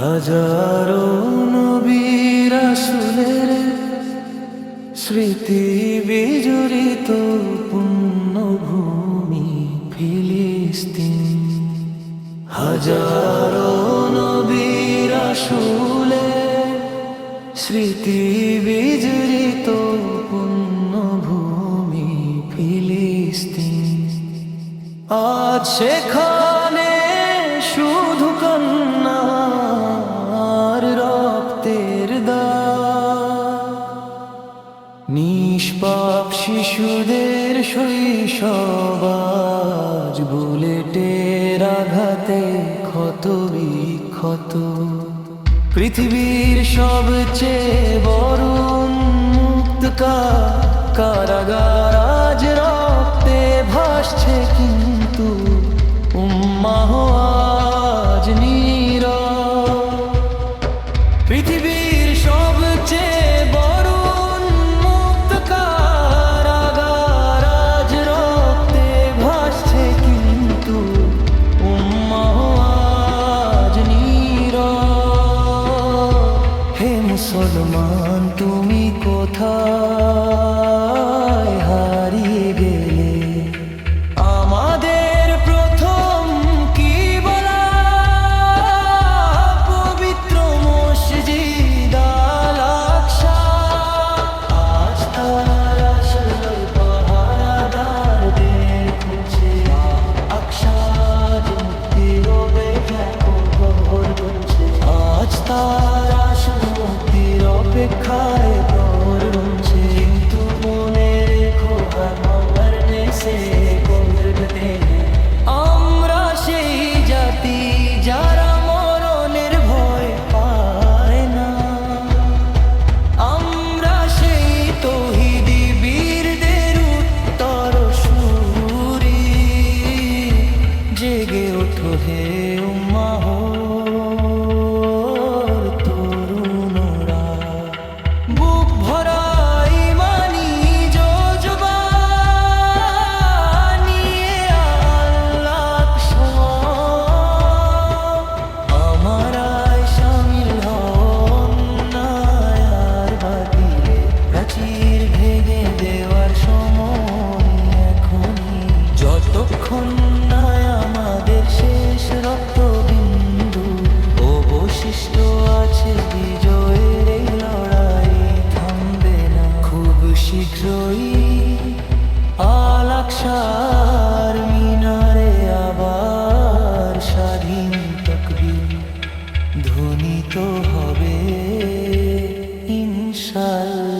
হাজারো নবী রাসূলের স্মৃতি বিজড়িত পুণ্যভূমি ফিলিস্তিন। হাজারো নবী রাসূলের স্মৃতি বিজড়িত পুণ্যভূমি ফিলিস্তিন। আজ সেখানে শুধু কান্নার রক্তের দাগ, নিষ্পাপ শিশুদের শৈশব আজ বুলেটের আঘাতে ক্ষত বিক্ষত। পৃথিবীর সবচেয়ে বড় উন্মুক্ত কারাগার আজ রক্তে ভাসছে, কিন্তু উম্মাহ আজ নীরব। পৃথিবীর সবচেয়ে বড় উন্মুক্ত কারাগার আজ রক্তে ভাসছে, কিন্তু উম্মাহ আজ নীরব। হে মুসলমান, তুমি কোথায় হারিয়ে গেলে? আমাদের প্রথম কিবলা পবিত্র মসজিদ আল আকসা, আজ তার আসল পাহারাদারদের খুঁজছে। আকসা যে মুক্তির অপেক্ষায় করছে, আজ তার আসল মুক্তির অপেক্ষায় করছে। কিন্তু মনে রেখো আমার নেশে আমরা সেই জাতি যারা মরণের ভয় পায় না। আমরা সেই তৌহিদি বীরদের উত্তর সুরি। জেগে ওঠো হে উম্মাহ তরুণরা, বুক ভরা ইমানি জজবা নিয়ে আল আকসা। আমারাই শামিল হও অন্যায় আর বাতিলে, প্রাচীর ভেঙে দেওয়ার সময় এখনই। যতক্ষণ না আমাদের শেষ রক্তবিন্দু অবশিষ্ট আছে, বিজয়ের এই লড়াই থামবে না। খুব শীঘ্রই আল আকসার মিনারে আবার স্বাধীন তাকবীর ধ্বনিত হবে ইনশাআল্লাহ।